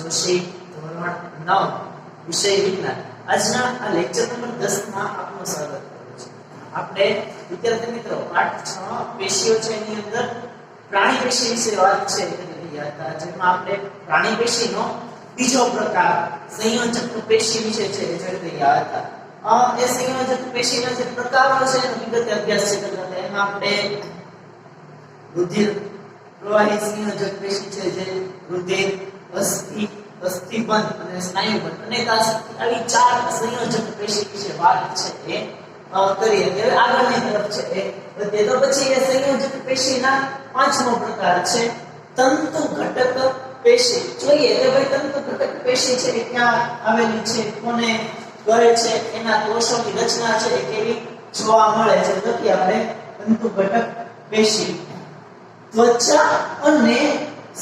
જોશી ધોરણ 9 વિષય વિજ્ઞાન આજના આ લેક્ચર નંબર 10 માં આપનું સ્વાગત કરું છું. આપણે વિદ્યાર્થી મિત્રો પાઠ 6 પેશીઓ છે એની અંદર પ્રાણી પેશી વિશે વાત છે કરી રહ્યા હતા, જેમાં આપણે પ્રાણી પેશીનો બીજો પ્રકાર સંયોજક પેશી વિશે છે જોઈ રહ્યા હતા. એ સંયોજક પેશીના જે પ્રકારો છે એનો વિગતે અભ્યાસ કરતા હતા. એમાં આપણે રુધિર પ્રવાહી સંયોજક પેશી છે જે રુધિર, અસ્થિ, અસ્થિબંધ અને સ્નાયુબંધ અને આવી ચાર સંયોજક પેશી વિશે વાત છે એ કરીએ. હવે આગળની તરફ છે એ તો પછી એ સંયોજક પેશીના પાંચમો પ્રકાર છે તંતુ ઘટક પેશી. જોઈએ કે ભાઈ તંતુ ઘટક પેશી છે એ ક્યાં આવેલી છે, કોને કરે છે, એના કોષોની રચના છે એ કેવી જોવા મળે છે. તો કે આપણે તંતુ ઘટક પેશી ત્વચા અને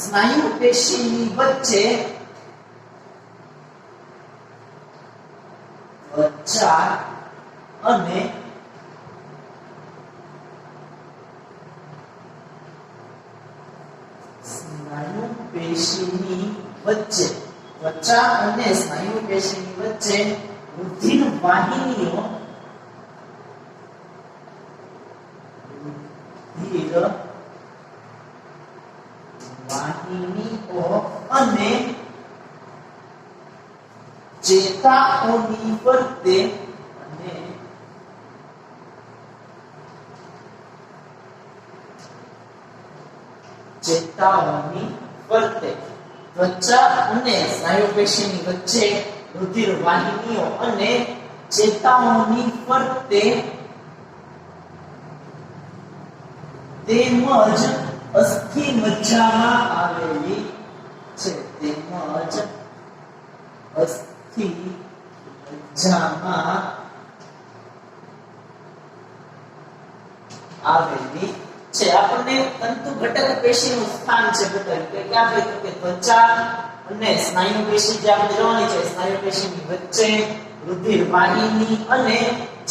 સ્નાયુ પેશીની વચ્ચે ત્વચા અને સ્નાયુ પેશીની વચ્ચે ત્વચા અને સ્નાયુ પેશીની વચ્ચે રુધિર વાહિનીઓ અને ચેતાઓની ફરતે ત્વચા અને સ્નાયુ પેશીની વચ્ચે રુધિર વાહિનીઓ અને ચેતાઓની ફરતે તેમજ અસ્થિ મજ્જામાં આવેલી છે. તેમજ અસ્થિ મજ્જામાં આવેલી છે. આપણને તંતુ ઘટક પેશીનું સ્થાન છે બતાવ્યું કે ક્યાં હોય તો કે ત્વચા અને સ્નાયુ પેશી જે આપણે જોવાની છે સ્નાયુ પેશીની વચ્ચે રુધિર વાહિની અને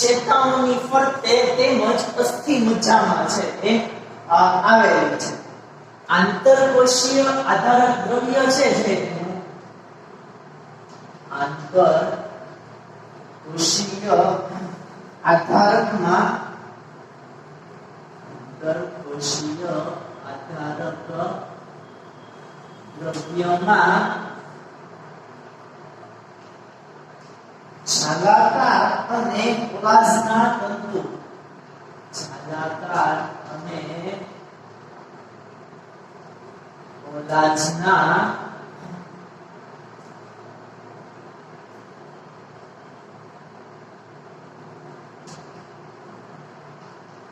ચેતાઓની ફરતે તેમજ અસ્થિ મજ્જામાં છે એ આવેલી છે. આંતરકોષીય આધારક દ્રવ્ય છે જે આંતરકોષીય આધારકમાં આંતરકોષીય આધારક દ્રવ્યમાં જાલાકાર અને કોલાજના તંતુ જાલાકાર અને કોલાજના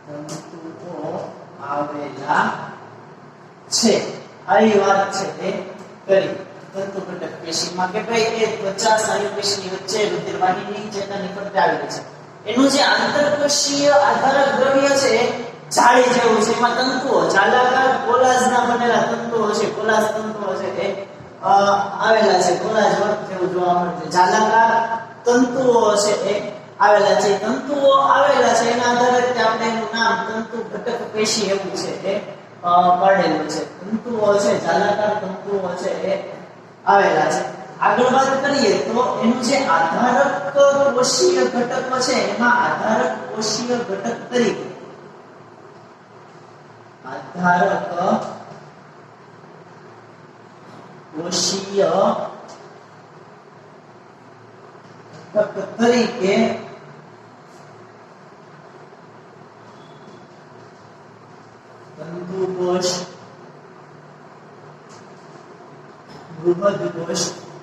તંતુઓ આવેલા છે. આવી વાત છે તે કરી તંતુ ઘટક પેશીમાં કે ભાઈ એ ત્વચા સ્નાયુ પેશીની વચ્ચે રુધિર વાહિની ચેતાની ફરતે આવેલી છે. એનું જે આંતરકોષીય આધારક દ્રવ્ય છે જાળી જેવું છે, એમાં તંતુઓ જાલાકાર કોલાજના બનેલા તંતુઓ છે, કોલાજ તંતુઓ છે એ આવેલા છે. કોલાજ વર્ગ જેવું જોવા મળે છે. જાલાકાર તંતુઓ છે એ આવેલા છે. તંતુઓ આવેલા છે એના આધારે આપણે એનું નામ તંતુ ઘટક પેશી એવું છે એ પાડેલું છે. તંતુઓ છે જાલાકાર તંતુઓ છે એ આવેલા છે. આગળ વાત કરીએ તો એનું જે આધારક કોષીય ઘટકો છે એમાં આધારક કોષીય ઘટક તરીકે આધારક કોષીય ઘટક તરીકે તંતુકોષ, બૃહદ કોષ,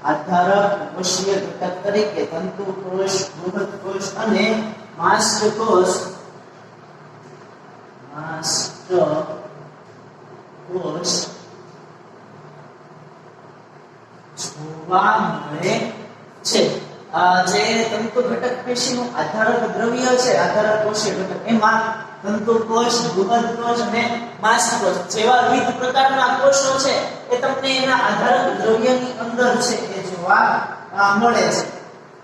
આધારક કોષીય ઘટક તરીકે તંતુકોષ, બૃહદ કોષ અને માસ્ટકોષ જોવા મળે છે. જે તંતુ ઘટક પેશીનું આધારક દ્રવ્ય છે આધારક કોષીય ઘટક એમાં તંતુકોષ, બૃહદ કોષ અને માસ્ટકોષ જેવા વિવિધ પ્રકારના કોષો છે એ તમને એના આધારક દ્રવ્યની અંદર છે એ જોવા મળે છે.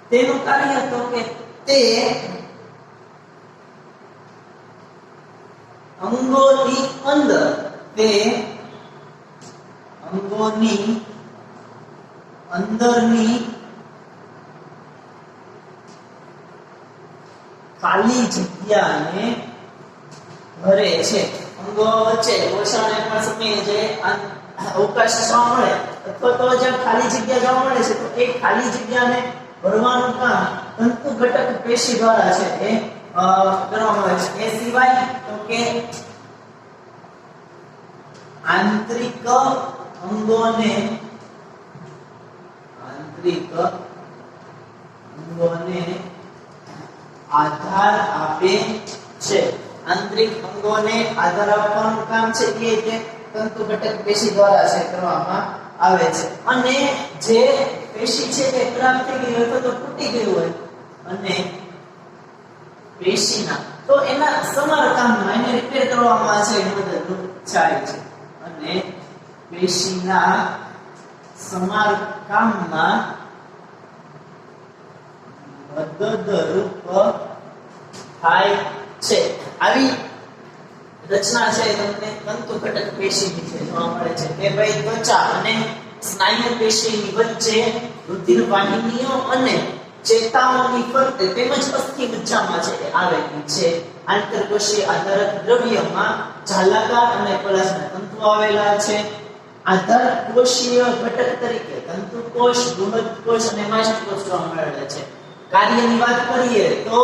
તેનું કાર્ય તો કે તે અંગોની અંદર તે અંગોની અંદરની ખાલી જગ્યાને ભરે છે. અંગો વચ્ચે કોષાને પણ સમયે જે અવકાશ જોવા મળે અથવા તો જે ખાલી જગ્યા જોવા મળે છે તો એ ખાલી જગ્યાને ભરવાનું કામ તંતુ ઘટક પેશી દ્વારા છે એ કરવામાં આવે છે. એ સિવાય તો કે આંતરિક અંગોને આધાર આપે છે. આંતરિક અંગોને આધાર આપવાનું કામ છે એ તંતુ ઘટક પેશી દ્વારા છે કરવામાં આવે છે. અને જે પેશી છે એ ખરાબ થઈ ગઈ હોય તો તૂટી ગઈ હોય અને પેશીના તો એના સમારકામમાં એને રિપેર કરવામાં છે એ મદદરૂપ થાય છે. અને પેશીના સમારકામમાં મદદરૂપ થાય છે. આવી રચના છે તમને તંતુ ઘટક પેશીની છે જોવા મળે છે કે ભાઈ ત્વચા અને સ્નાયુ પેશીની વચ્ચે રુધિર વાહિનીઓ અને ચેતાઓની ફરતે તેમજ અસ્થિ મજ્જામાં છે એ આવેલી છે. આંતરકોષીય આધારક દ્રવ્યમાં જાલાકાર અને પલાશના તંતુ આવેલા છે. આધાર કોષીય ઘટક તરીકે તંતુકોષ, બૃહદકોષ અને માસ્ટકોષ જોવા મળે છે. કાર્યની વાત કરીએ તો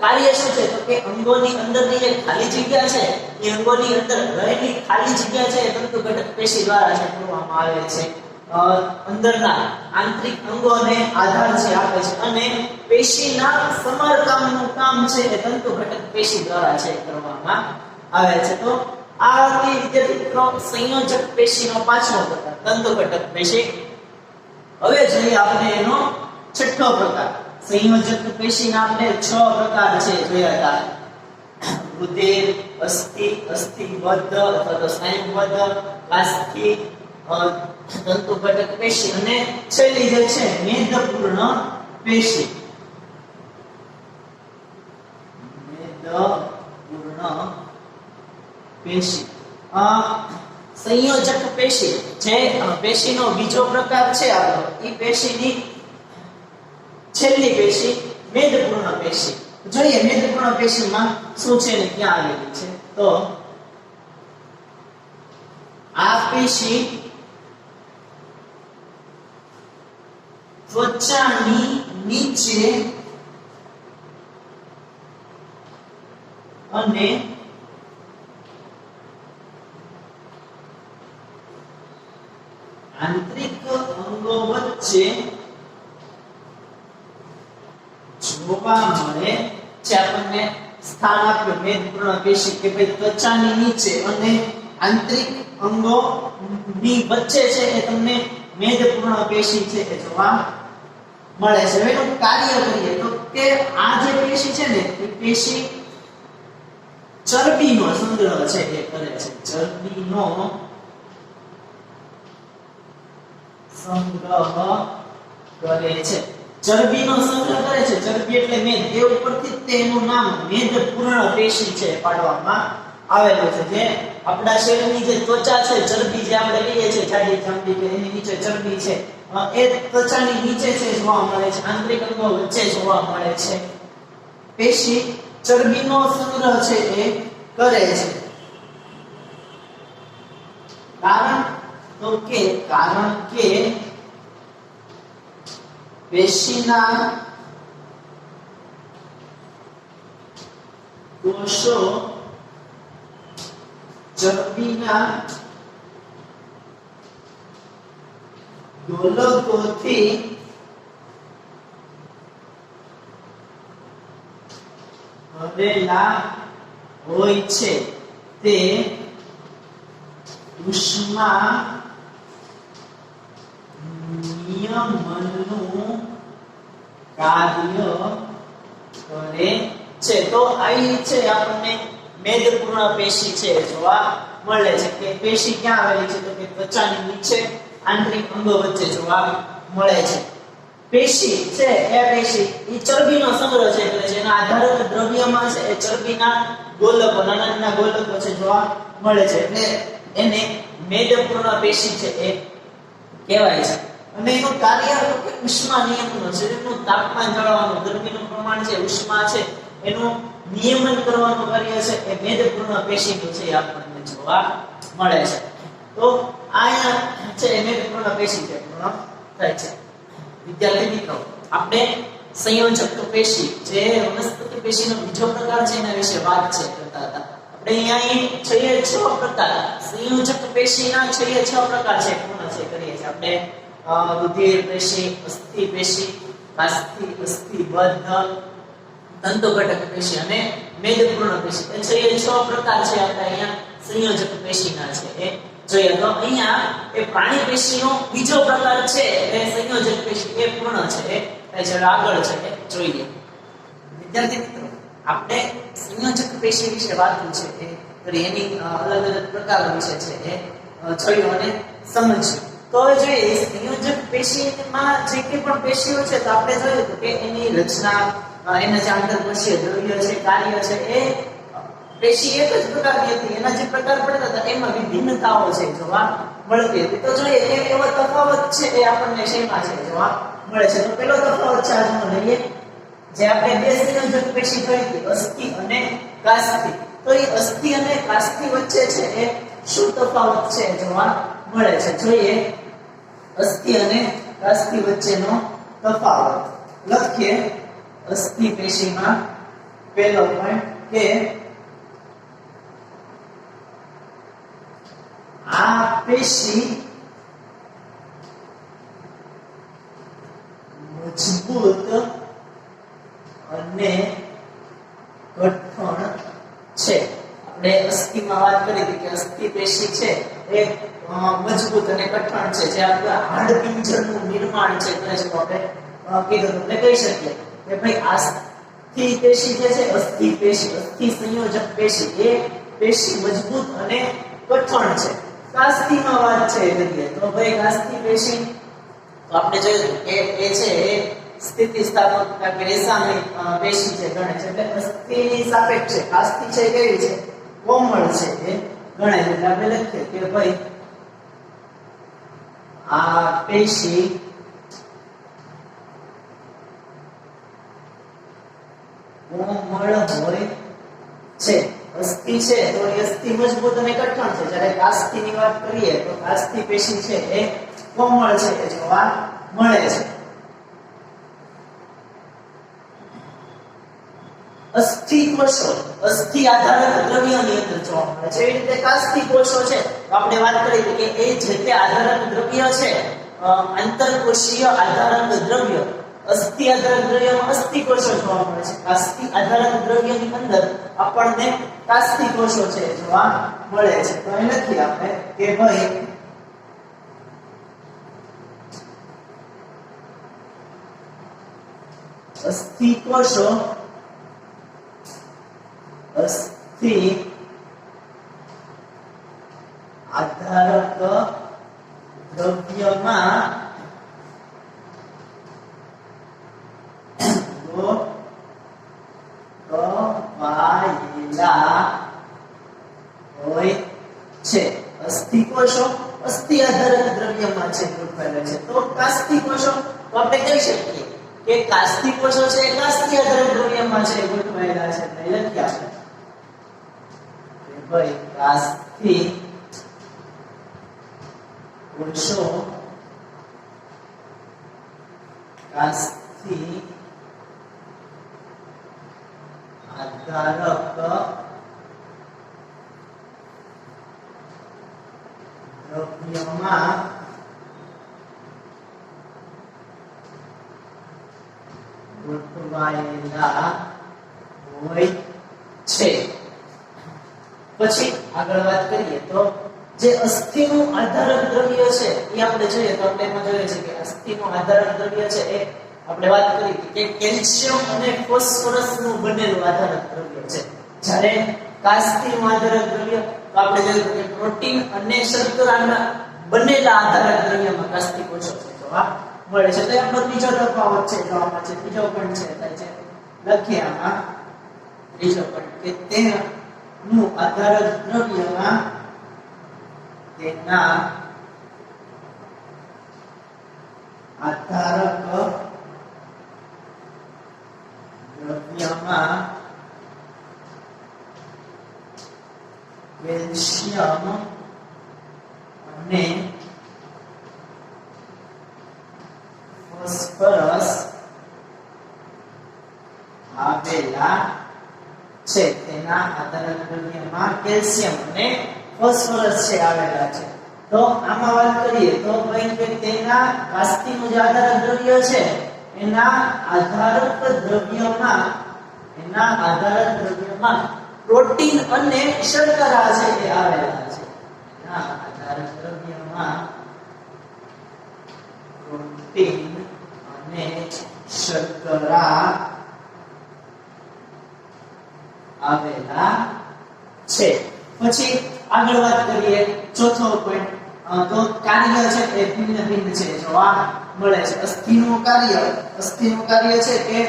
કાર્ય શું છે તો કે અંગોની અંદરની જે ખાલી જગ્યા છે એ અંગોની અંદર રહેલી ખાલી જગ્યા છે એ તંતુ ઘટક પેશી દ્વારા છે પૂરવામાં આવે છે. અંદરના આંતરિક અંગોને આધાર છે આપે છે અને પેશીના સમારકામનું કામ છે એ તંતુ ઘટક પેશી દ્વારા છે કરવામાં આવે છે. તો આ હતી વિદ્યાર્થી મિત્રો સંયોજક પેશીનો પાંચમો પ્રકાર તંતુ ઘટક પેશી. હવે જોઈએ આપણે એનો છઠ્ઠો પ્રકાર સંયોજક પેશીના આપણે 6 પ્રકાર છે જોયા હતા. રુધિર, અસ્થિબદ્ધ અથવા તો સ્નાયુબદ્ધ, કાસ્થિ, તંતુ ઘટક પેશી અને છેલ્લી જે છે મેદપૂર્ણ પેશી. મેદપૂર્ણ પેશી સંયોજક પેશી જે પેશીનો બીજો પ્રકાર છે આપણો એ પેશીની છેલ્લી પેશી મેદપૂર્ણ પેશી. જોઈએ મેદપૂર્ણ પેશીમાં શું છે ને ક્યાં આવેલી છે તો આ પેશી ત્વચાની નીચે અને આંતરિક અંગો વચ્ચે જોવા મળે છે. આપણને સ્થાન આપ્યું મેદપૂર્ણ પેશી કે ભાઈ ત્વચાની નીચે અને આંતરિક અંગોની વચ્ચે છે એ તમને મેદપૂર્ણ પેશી છે એ જોવા મળે છે. હવે એનું કાર્ય કરીએ તો કે આ જે પેશી છે ને એ પેશી ચરબીનો સંગ્રહ છે એ કરે છે. ચરબીનો સંગ્રહ કરે છે. ચરબીનો સંગ્રહ કરે છે. ચરબી એટલે મેદ એ ઉપરથી તેનું નામ મેદપૂર્ણ પેશી છે પાડવામાં આવેલું છે. જે આપણા શરીરની જે ત્વચા છે ચરબી જે આપણે કહીએ છીએ જાડી ચામડી કે એની નીચે ચરબી છે એ ત્વચાની નીચે છે જોવા મળે છે. આંતરિક અંગો વચ્ચે જોવા મળે છે. પેશી ચરબીનો સંગ્રહ છે એ કરે છે. કારણ કે પેશીના કોષો ચરબીના દોલકોથી ભરેલા હોય છે. તે ઉષ્મા નિયમનનું કાર્ય કરે છે. તો આવી છે આપણને મેદપૂર્ણ પેશી છે જોવા મળે છે. કે પેશી ક્યાં આવેલી છે તો કે ત્વચાની નીચે આંતરિક અંગો વચ્ચે જોવા મળે છે. પેશી છે એ પેશી એ ચરબીનો સંગ્રહ છે એટલે જેના આધારક દ્રવ્યમાં છે એ ચરબીના ગોલકો નાના નાના ગોલકો છે જોવા મળે છે એટલે એને મેદપૂર્ણ પેશી છે એ કહેવાય છે. અને એનું કાર્ય તો કે ઉષ્મા નિયમનનું, શરીરનું તાપમાન જાળવવાનું, ગરમીનું પ્રમાણ છે, ઉષ્મા છે એનું નિયમન કરવાનું કાર્ય છે એ મેદપૂર્ણ પેશીનું છે, આપણને જોવા મળે છે. તો અહીંયા છે મેદપૂર્ણ પેશી છે પૂર્ણ થાય છે. વિદ્યાર્થી મિત્રો, આપણે સંયોજક પેશી જે વનસ્પતિ પેશીનો બીજો પ્રકાર છે એના વિશે વાત કરતા હતા. આપણે અહીંયા 6 પ્રકાર સંયોજક પેશીના 6 પ્રકાર છે પૂર્ણ છે કરીએ છીએ આપણે. રુધિર પેશી, અસ્થિ પેશી, કાસ્થિ, અસ્થિબદ્ધ, તંતુઘટક પેશી અને મેદપૂર્ણ પેશી. એ 6 પ્રકાર છે આપણે અહીંયા સંયોજક પેશીના છે એ જોઈએ. તો અહીંયા એ પ્રાણી પેશીનો બીજો પ્રકાર છે એ સંયોજક પેશી એ પૂર્ણ છે એ જરા આગળ છે એ જોઈએ. વિદ્યાર્થી મિત્રો, આપણે સંયોજક પેશી વિશે વાત છે એ કરી, એની અલગ અલગ પ્રકારો વિશે છે એ જોયું અને સમજ્યું. તો હવે જોઈએ સંયોજક પેશીમાં જે કે પણ પેશીઓ છે તો આપણે જોયું કે એની રચના, એના જે આંતરકોષીય દ્રવ્ય છે, કાર્ય છે, એ પેશી એક જ પ્રકારની હતી. એના જે પ્રકાર પડતા હતા એમાં વિભિન્નતાઓ છે જોવા મળતી હતી. તો જોઈએ કે એવો તફાવત છે એ આપણને શેમાં છે જોવા મળે છે. તો પહેલો તફાવત છે આજનો લઈએ, જે આપણે બે સંયોજક પેશી જોઈ હતી, અસ્થિ અને કાસ્થિ. તો એ અસ્થિ અને કાસ્થિ વચ્ચે છે એ શું તફાવત છે જોવા મળે છે. જોઈએ અસ્થિ અને કાસ્થિ વચ્ચેનો તફાવત લખીએ. અસ્થિ પેશીમાં પહેલો પોઈન્ટ કે આ પેશી મજબૂત અને કઠણ છે. આપણે અસ્થિમાં વાત કરી હતી કે અસ્થિ પેશી છે એ મજબૂત અને કઠણ છે, જે આપણા હાડપિંજરનું નિર્માણ છે કરે છે. આપણે કીધું એટલે કહી શકીએ કે ભાઈ અસ્થિ પેશી જે છે, અસ્થિ પેશી, અસ્થિ સંયોજક પેશી, એ પેશી મજબૂત અને કઠણ છે. કાસ્થિમાં વાત છે કરીએ તો ભાઈ કાસ્થિ પેશી તો આપણે જોયું કે એ છે એ સ્થિતિસ્થાપકતા કે રેસાની પેશી છે ગણે છે. એટલે અસ્થિની સાપેક્ષે કાસ્થિ છે કેવી છે, કોમળ છે એ ગણાય છે. એટલે આપણે લખીએ કે ભાઈ આ પેશી કોમળ હોય છે. અસ્થિ છે તો એ અસ્થિ મજબૂત અને કઠણ છે. જ્યારે કાસ્થિની વાત કરીએ તો કાસ્થિ પેશી છે એ કોમળ છે એ જોવા મળે છે. અસ્થિ કોષો અસ્થિ આધારક દ્રવ્યોની અંદર જોવા મળે છે. એવી રીતે કાસ્થિ કોષો છે તો આપણે વાત કરી કે એ જે તે આધારક દ્રવ્ય છે, આંતરકોષીય આધારક દ્રવ્ય, અસ્થિ આધારક દ્રવ્યમાં અસ્થિ કોષો જોવા મળે છે. કાસ્થિ આધારક દ્રવ્યની અંદર આપણને કાસ્થિ કોષો છે જોવા મળે છે. તો એ લખીએ આપણે કે ભાઈ અસ્થિ કોષો અસ્થિ આધારક દ્રવ્યમાં ગોઠવાયેલા હોય છે. અસ્થિ કોષો અસ્થિ આધારક દ્રવ્યમાં છે ગોઠવાયેલા છે. તો કાસ્થિ કોષો તો આપણે કહી શકીએ કે કાસ્થિ કોષો છે કાસ્થિ આધારક દ્રવ્યમાં છે ગોઠવાયેલા છે. એટલે લખીએ આપણે કે ભાઈ કાસ્થિ કોષો કાસ્થિ આધારક દ્રવ્યમાં ગોઠવાયેલા હોય છે. પછી આગળ વાત કરીએ તો જે અસ્થિનું આધારક દ્રવ્ય છે એ આપણે જોઈએ તો આપણે એમાં જોઈએ છે કે અસ્થિનું આધારક દ્રવ્ય છે એ આપણે વાત કરી કે કેલ્શિયમ અને ફોસ્ફરસ નું બનેલું આધારક દ્રવ્ય છે. જ્યારે કાસ્થિનું આધારક દ્રવ્ય તો આપણે જોયું કે પ્રોટીન અને શર્કરાના બનેલા આધારક દ્રવ્યમાં કાસ્થિ કોષો છે જોવા મળે છે. તો આપણો બીજો તફાવત છે જોવા મળે છે. બીજો પણ છે થાય છે લખીએ આમાં ત્રીજો પણ કે તેનું આધારક દ્રવ્યમાં તેના આધારક દ્રવ્યમાં કેલ્શિયમ અને ફોસ્ફરસ આવેલા છે. તેના આધારક દ્રવ્યમાં કેલ્શિયમ અને ફોસ્ફરસ છે આવેલા છે. તો આમાં વાત કરીએ તો ભાઈ કે તેના કાસ્તીનું જે આધારક દ્રવ્ય છે એના આધારક દ્રવ્યમાં પ્રોટીન અને શર્કરા છે એ આવેલા છે. એના આધારક દ્રવ્યમાં પ્રોટીન અને શર્કરા આવેલા છે. પછી આગળ વાત કરીએ ચોથો પોઈન્ટ તો કાર્ય છે એ ભિન્ન ભિન્ન છે જોવા મળે છે. અસ્થિનું કાર્ય છે કે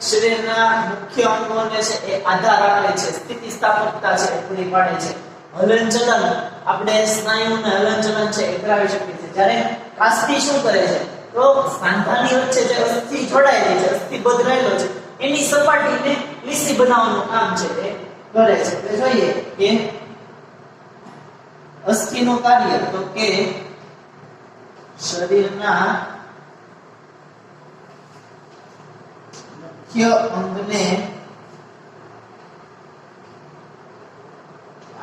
શરીરના મુખ્ય અંગોને છે એ આધાર આપે છે, સ્થિતિસ્થાપકતા છે એ પૂરી પાડે છે. હલનચલન આપણે સ્નાયુને હલનચલન છે એ કરાવી શકીએ છીએ. જ્યારે કાસ્તી શું કરે છે તો સાંધાની વચ્ચે જે અસ્થિ જોડાયેલી છે, અસ્થિબદ્ધ રહેલો છે એની સપાટીને લીસી બનાવવાનું કામ છે એ કરે છે. એટલે જોઈએ કે અસ્થિનું કાર્ય તો કે શરીરના મુખ્ય અંગને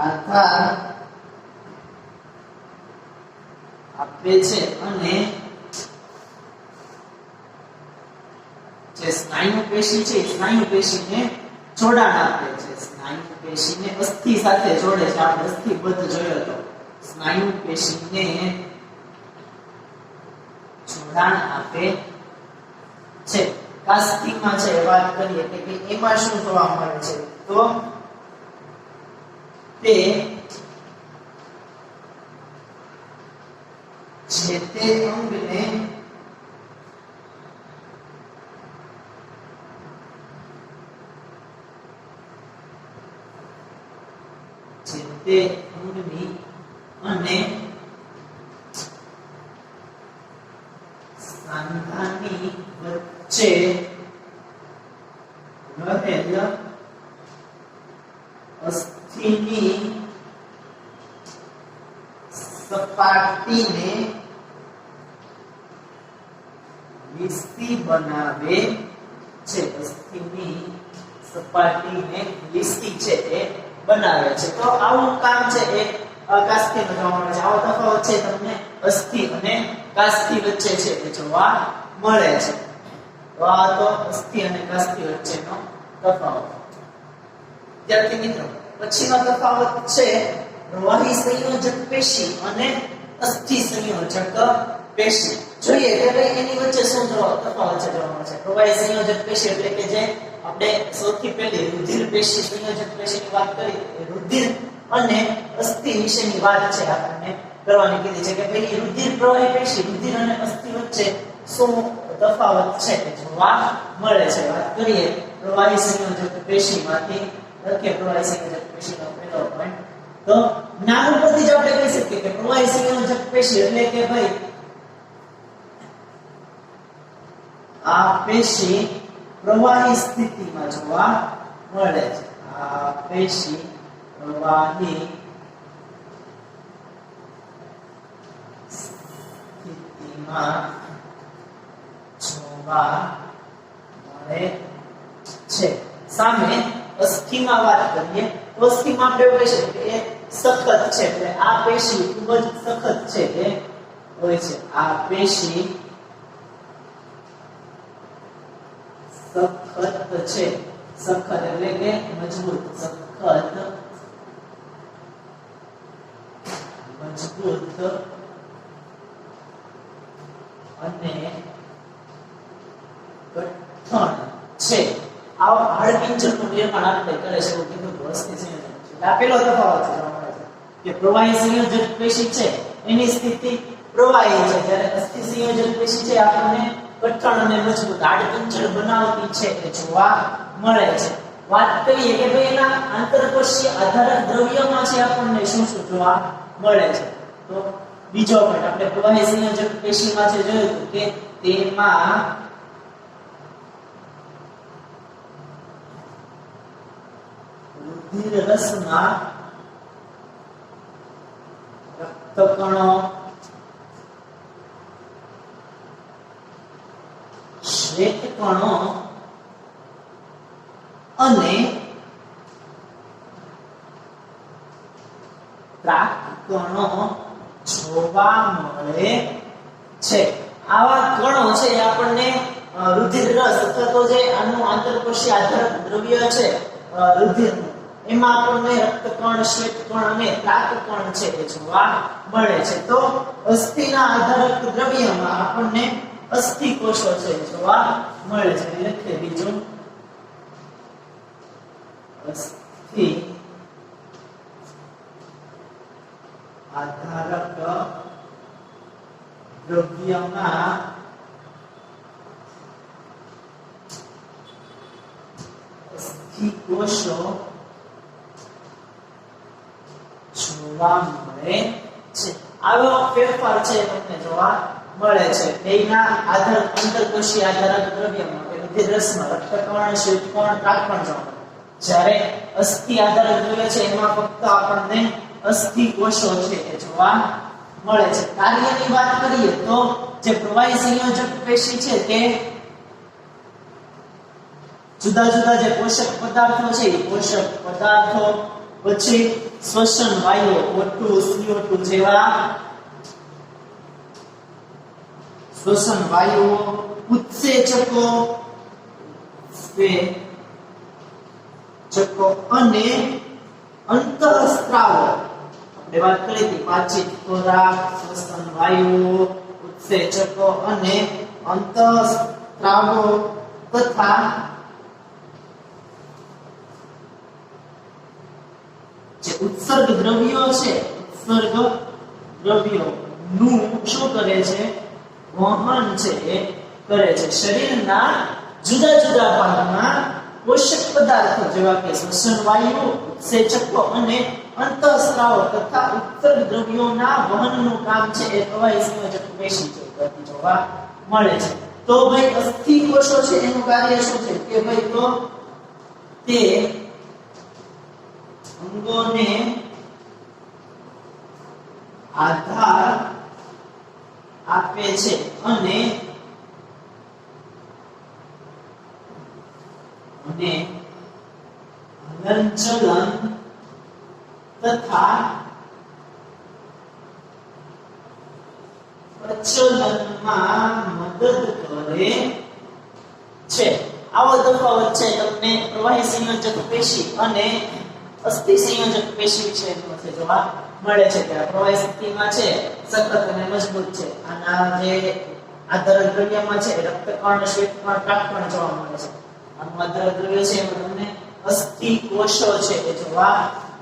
આધાર આપે છે અને જે સ્નાયુ પેશી છે સ્નાયુ પેશીને જોડાણ આપે છે. સ્નાયુ પેશીને અસ્થિ સાથે જોડે છે. આપણે અસ્થિબદ્ધ જોયો હતો. સ્નાયુ પેશીને જોડાણ આપે છે. કાસ્તીમાં છે વાત કરીએ કે એમાં શું જોવા મળે છે તો તે જે તે અંગને તે અંગની અને સાંધાની વચ્ચે રહેલ અસ્થિની સપાટીને લીસી બનાવે છે. અસ્થિની સપાટીને લીસી છે એ બનાવે છે. તો આવું કામ છે એ કાસ્તીમાં જોવા મળે છે. આવો તફાવત છે તમને અસ્થિ અને કાસ્તી વચ્ચે છે એ જોવા મળે છે. તો આ તો અસ્થિ અને કાસ્તી વચ્ચેનો તફાવત. વિદ્યાર્થી મિત્રો પછીનો તફાવત છે પ્રવાહી સંયોજક પેશી અને અસ્થિ સંયોજક પેશી. જોઈએ કે ભાઈ એની વચ્ચે શું તફાવત છે જોવા મળે છે. પ્રવાહી સંયોજક પેશી એટલે કે જે આપણે સૌથી પહેલી રુધિર પેશી સંયોજક પેશીની વાત કરી, રુધિર અને અસ્થિ વિશેની વાત છે આપણને કરવાની કીધી છે કે ભાઈ રુધિર પ્રવાહી પેશી, રુધિર અને અસ્થિ વચ્ચે શું તફાવત છે તે જોવા મળે છે. વાત કરીએ પ્રવાહી સંયોજક પેશીમાંથી કે પ્રવાહી સંયોજક પેશીનો પહેલો પોઈન્ટ તો નામ ઉપરથી જ આપણે કહી શકીએ કે પ્રવાહી સંયોજક પેશી એટલે કે ભાઈ આ પેશી પ્રવાહી સ્થિતિમાં જોવા મળે છે. આ પેશી પ્રવાહી સ્થિતિમાં જોવા મળે છે. સામે અસ્થિમાં વાત કરીએ તો અસ્થિમાં આપણે કહી શકીએ કે એ સખત છે. એટલે આ પેશી ખૂબ જ સખત છે એ હોય છે. આ પેશી સખત છે. સખત એટલે કે મજબૂત. સખત મજબૂત અને કઠણ છે. આ હાડપિંજરનું નિર્માણ આપણે કરે છે એવું કીધું અસ્થિ સંયોજક. આ પેલો તફાવત છે કે પ્રવાહી સંયોજક પેશી છે એની સ્થિતિ પ્રવાહી છે, જ્યારે અસ્થિ સંયોજક પેશી છે આપણને કઠણ અને મજબૂત હાડપિંજર બનાવતી છે એ જોવા મળે છે. વાત કરીએ કે ભાઈ એના આંતરકોષીય આધારક દ્રવ્યમાં છે આપણને શું શું જોવા મળે છે તો બીજો પોઈન્ટ આપણે પ્રવાહી સંયોજક પેશીમાં છે જોયું કે તેમાં રુધિર રસમાં રક્તકણો શ્વેતકણો અને ત્રાકકણો જોવા મળે છે આવા કણો છે એ આપણને રુધિર રસ અથવા તો જે આનું આંતરકોશીય આધારક દ્રવ્ય છે રુધિરનું એમાં આપણને રક્તકણ શ્વેતકણ અને ત્રાકકણ છે એ જોવા મળે છે તો અસ્થિના આધારક દ્રવ્યમાં આપણને અસ્થિ કોષો છે જોવા મળે છે એટલે બીજું અસ્થિ આધારક દ્રવ્યમાં અસ્થિ કોષો જોવા મળે છે આવો ફેરફાર છે તમને જોવા મળે છે બેયના આધાર અંતરકોશીય આધારક દ્રવ્યમાં રુધિર રસમાં રક્તકણ શ્વેતકણ ત્રાકકણ જોવા મળે જ્યારે અસ્થિ આધારક દ્રવ્ય છે એમાં ફક્ત આપણને અસ્થિ કોષો છે એ જોવા મળે છે કાર્યની વાત કરીએ તો જે પ્રવાહી સંયોજક પેશી છે તે જુદા જુદા જે પોષક પદાર્થો છે એ પોષક પદાર્થો પછી શ્વસન વાયુઓ O2 CO2 જેવા શ્વસન વાયુઓ ઉત્સેચકો અને અંતઃસ્ત્રાવો આપણે વાત કરી હતી પાચિત ખોરાક શ્વસન વાયુઓ ઉત્સેચકો અને અંતઃસ્ત્રાવો તથા જે ઉત્સર્ગ દ્રવ્યો છે ઉત્સર્ગ દ્રવ્યો નું શું કરે છે વહન છે એ કરે છે શરીરના જુદા જુદા ભાગમાં પોષક પદાર્થો જેવા કે શ્વસન વાયુઓ ઉત્સેચકો અને અંતઃસ્ત્રાવો તથા ઉત્સર્ગ દ્રવ્યોના વહનનું કામ છે એ પ્રવાહી સંયોજક પેશી કરતી જોવા મળે છે તો ભાઈ અસ્થિ કોષો છે એનું કાર્ય શું છે કે ભાઈ તો તે અંગોને આધાર આપે છે અને હલનચલન તથા પ્રચલનમાં મદદ કરે છે આવો તફાવત છે તમને પ્રવાહી સંયોજક પેશી અને અસ્થિ સંયોજક પેશી છે એમાં જોવા મળે છે કે પ્રવાહી શક્તિમાં છે સખત અને મજબૂત છે આના જે આધારક દ્રવ્યમાં છે રક્તકણ શ્વેતકણ ત્રાકકણ જોવા મળે છે આનું આધારક દ્રવ્ય છે એમાં તમને અસ્થિ કોષો છે એ જોવા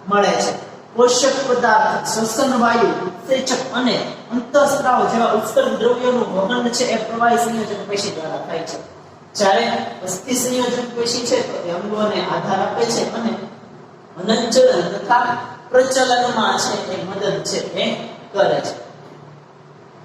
મળે છે પોષક પદાર્થ શ્વસન વાયુ ઉત્સેચક અને અંતઃસ્ત્રાવ જેવા ઉત્સર્ગ દ્રવ્યોનું વહન છે એ પ્રવાહી સંયોજક પેશી દ્વારા થાય છે જ્યારે અસ્થિ સંયોજક પેશી છે તો એ અંગોને આધાર આપે છે અને હલનચલન તથા પ્રચલનમાં છે એ મદદ છે એ કરે છે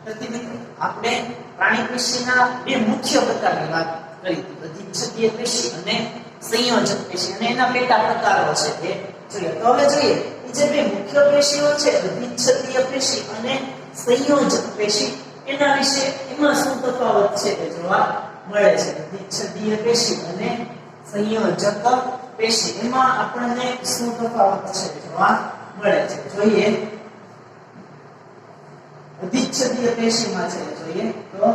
તેથી મિત્રો આપણે પ્રાણી પેશીના બે મુખ્ય પ્રકારની વાત કરી અધિચ્છદીય પેશી અને સંયોજક પેશી અને એના પેટા પ્રકારો છે એ જોઈએ તો હવે જોઈએ જે બે મુખ્ય પેશીઓ છે અધિચ્છદીય પેશી અને સંયોજક પેશી એના વિશે એમાં શું તફાવત છે એ જોવા મળે છે અધિચ્છદીય પેશી અને સંયોજક પેશી એમાં આપણને શું તફાવત છે જોવા મળે છે જોઈએ અધિચ્છદીય પેશીમાં છે જોઈએ તો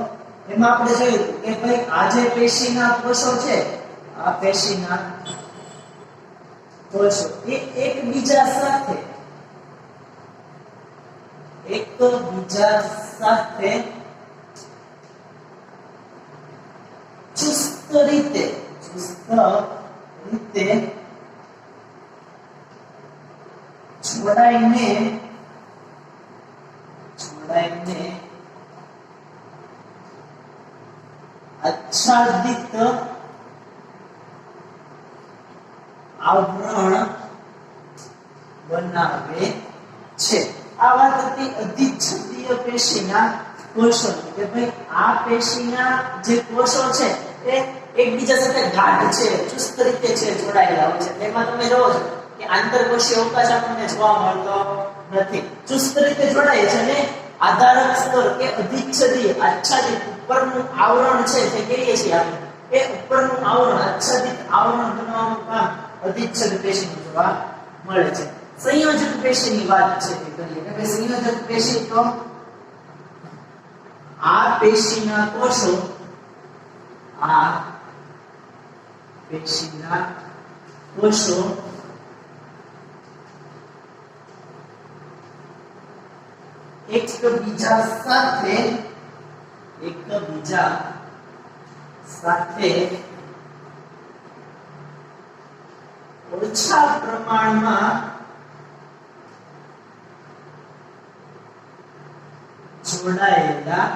એમાં આપણે જોયું કે ભાઈ આ જે પેશીના કોષો છે આ પેશીના કોષો એ એકબીજા સાથે ચુસ્ત રીતે જોડાઈને આચ્છાદિત આવરણ બનાવે છે આ વાત હતી અધિચ્છદીય પેશીના કોષો કે ભાઈ આ પેશીના જે કોષો છે એ એકબીજા સાથે ગાઢ છે, ચુસ્ત રીતે છે જોડાયેલા હોય છે. તેમાં તમે જોવો છો કે આંતરકોષીય અવકાશ આપણને જોવા મળતો નથી. ચુસ્ત રીતે જોડાય છે અને આધારક સ્તર કે અધિચ્છદીય આચ્છાદિત ઉપરનું આવરણ છે જે કહીએ છીએ આપણે, એ ઉપરનું આવરણ આચ્છાદિત આવરણ બનાવવાનું કામ અધિચ્છદ પેશીનું જોવા મળે છે. સંયોજક પેશીની વાત છે કે કરીએ કે ભાઈ સંયોજક પેશી તો આ પેશીના કોષો, આ પેશીના કોષો એકબીજા સાથે ઓછા પ્રમાણમાં જોડાયેલા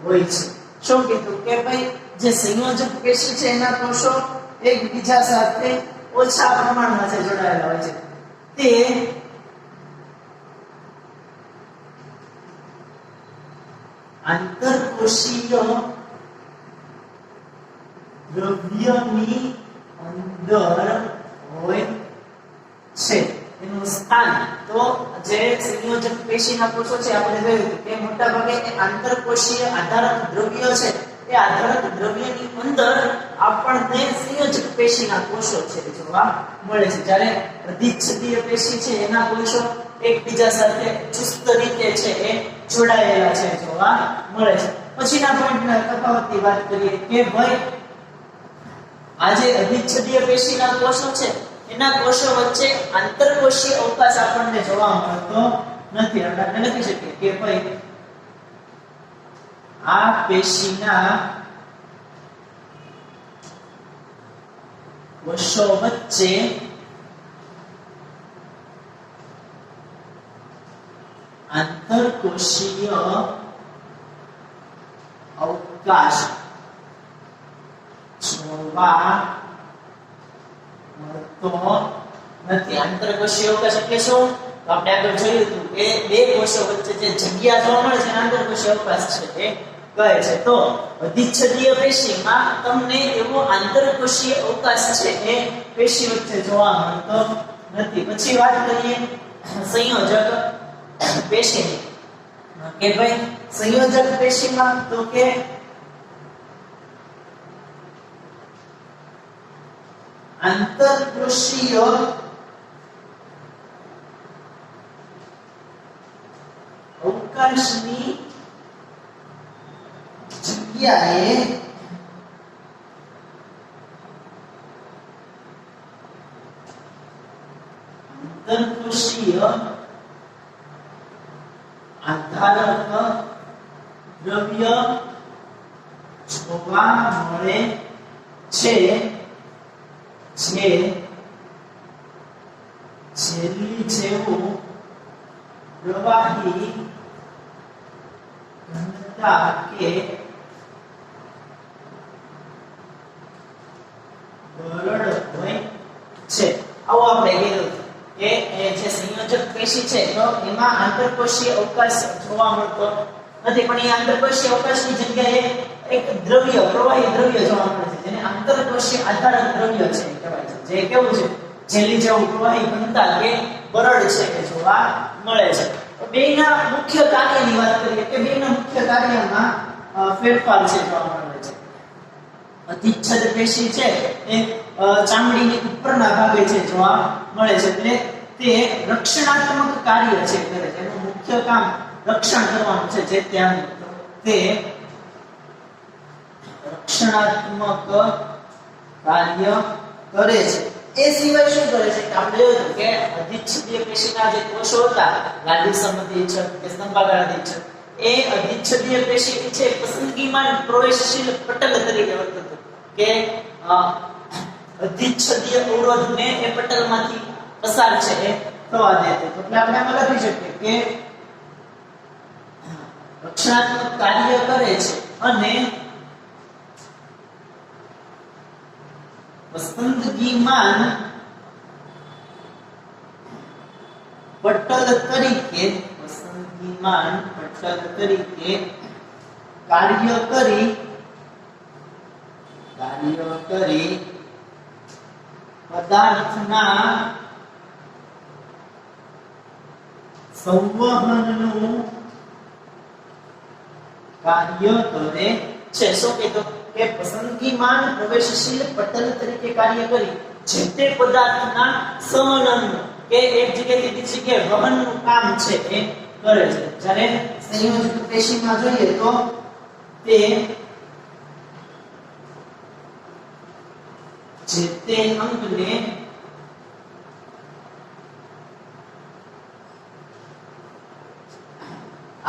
હોય છે. શું કીધું કે ભાઈ જે સંયોજક પેશી છે એના કોષો એકબીજા સાથે ઓછા પ્રમાણમાં જે જોડાયેલા હોય છે તે આંતરકોષીય દ્રવ્યની અંદર હોય છે. એનું સ્થાન તો જે સંયોજક પેશીના કોષો છે આપણે જોયું કે મોટા ભાગે આંતરકોષીય આધારક દ્રવ્ય છે, એ આધારક દ્રવ્યની અંદર આપણને સંયોજક પેશીના કોષો છે જોવા મળે છે. જ્યારે અધિચ્છદીય પેશી છે એના કોષો એકબીજા સાથે ચુસ્ત રીતે છે એ જોડાયેલા છે જોવા મળે છે. પછીના પોઈન્ટના તફાવતની વાત કરીએ કે ભાઈ આ જે અધિચ્છદીય પેશીના કોષો છે એના કોષો વચ્ચે આંતરકોષીય અવકાશ આપણને જોવા મળતો નથી. આપણે લખી શકીએ કે ભાઈ આ પેશીના કોષો વચ્ચે આંતરકોષીય અવકાશ જોવા મળતો નથી. આંતરકોષીય અવકાશ એટલે શું? તો આપણે આગળ જોયું હતું કે બે કોષો વચ્ચે જે જગ્યા જોવા મળે છે આંતરકોષીય અવકાશ છે એ કહે છે. તો અધિચ્છદીય પેશીમાં તમને એવો આંતરકોષીય અવકાશ છે એ પેશી વચ્ચે જોવા મળતો નથી. પછી વાત કરીએ સંયોજક પેશીની કે ભાઈ સંયોજક પેશીમાં તો કે આંતરકોષીય અવકાશની જગ્યાએ આંતરકોષીય આધારક દ્રવ્ય જોવા મળે છે જે જેલી જેવું પ્રવાહી ઘનતા કે બરડ હોય છે. આવો આપણે કીધું કે જે સંયોજક પેશી છે તો એમાં આંતરકોષીય અવકાશ જોવા મળતો નથી, પણ એ આંતરકોષીય અવકાશની જગ્યાએ એક દ્રવ્ય પ્રવાહી દ્રવ્ય જોવા મળે છે જેને આંતરકોષીય આધારક દ્રવ્ય છે કહેવાય છે. જે કેવું છે? જેલી જેવું પ્રવાહી ઘનતા કે બરડ છે કે જોવા મળે છે. તો બેના મુખ્ય કાર્યની વાત કરીએ કે બેના મુખ્ય કાર્યમાં ફેરફાર છે જોવા મળે છે. અધિચ્છદ પેશી છે એ ચામડીની ઉપરના ભાગે છે જોવા મળે છે, એટલે તે રક્ષણાત્મક કાર્ય છે કરે છે. એનું મુખ્ય કામ રક્ષણ કરવાનું છે. જે ત્યાં તે રક્ષણાત્મક કાર્ય કરે છે. એ સિવાય શું કરે છે કે આપણે જોયું કે અધિચ્છદીય પેશીના જે કોષો હતા ગાંઠ સંબંધી કે સ્તંભાકાર અધિચ્છદ, એ અધિચ્છદીય પેશી છે પસંદગીમાં પ્રવેશશીલ પટલ તરીકે વર્તતું કે અધિચ્છદીય અવરોધને એ પટલમાંથી પસાર છે એ થવા દેતો. એટલે આપણે આમાં લખી શકીએ કે રક્ષણાત્મક કાર્ય કરે છે અને પસંદગીમાન પટલ તરીકે દ્રવ્યમાન પટલ તરીકે કાર્ય કરી પદાર્થના સંવહનનું કાર્ય કરે છે. શું કીધું કે પસંદગીમાન પ્રવેશશીલ પટલ તરીકે કાર્ય કરી જે તે પદાર્થના સંવહનનું કે એક જગ્યાએથી બીજી જગ્યાએ વહનનું કામ છે એ કરે છે. જ્યારે સંયોજક પેશીમાં જોઈએ તો તે જે તે અંગને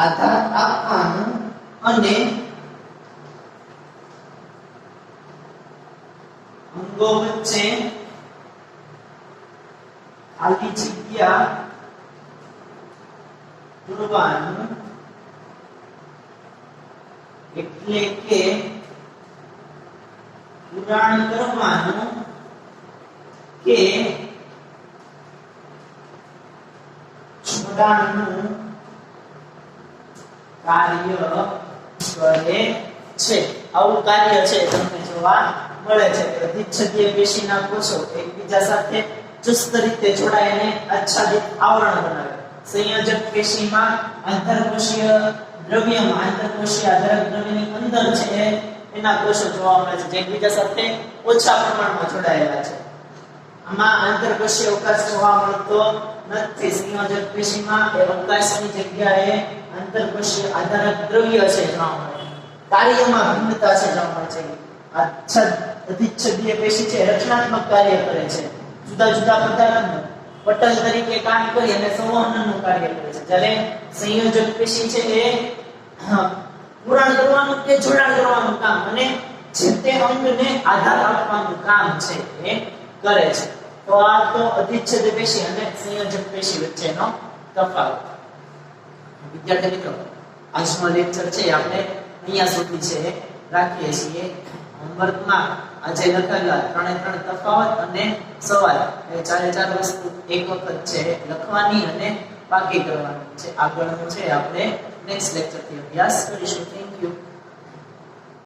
આધાર આપવાનું અને અંગો વચ્ચે ખાલી જગ્યા પૂરવાનું એટલે કે પુરાણ કરવાનું કે જોડાણનું કાર્ય કરે છે. આવું કાર્ય છે તમને જોવા મળે છે. અધિચ્છદીય પેશીના કોષો એકબીજા સાથે ચુસ્ત રીતે જોડાઈને આચ્છાદિત આવરણ બનાવે. સંયોજક પેશીમાં આંતરકોષીય દ્રવ્યમાં આંતરકોષીય આધારક દ્રવ્યની અંદર છે એના કોષો જોવા મળે છે જે એકબીજા સાથે ઓછા પ્રમાણમાં જોડાયેલા છે. આમાં આંતરકોષીય અવકાશ જોવા મળતો નથી. સંયોજક પેશીમાં એ અવકાશની જગ્યાએ આંતરકોષીય આધારક દ્રવ્ય છે જોવા મળે. કાર્યમાં ભિન્નતા છે જોવા મળે છે. અધિચ્છદીય પેશી છે રચનાત્મક કાર્ય કરે છે. જુદા જુદા પદાર્થનું પટલ તરીકે કામ કરી અને સંવહનનું કાર્ય કરે છે. જ્યારે સંયોજક પેશી છે એ પુરાણ કરવાનું કે જોડાણ કરવાનું કામ અને જે તે અંગને આધાર આપવાનું કામ છે એ કરે છે. તો આ તો અધિચ્છદ પેશી અને સંયોજક પેશી વચ્ચેનો તફાવત. વિદ્યાર્થી મિત્રો આજનો લેક્ચર છે આપણે અહીંયા સુધી છે રાખીએ છીએ. હોમવર્કમાં આજે લખેલા ત્રણે ત્રણ તફાવત અને સવાલ એ ચારે ચાર વસ્તુ એક વખત છે લખવાની અને બાકી કરવાની છે. આગળનું છે આપણે નેક્સ્ટ લેક્ચરથી અભ્યાસ કરીશું. Thank you.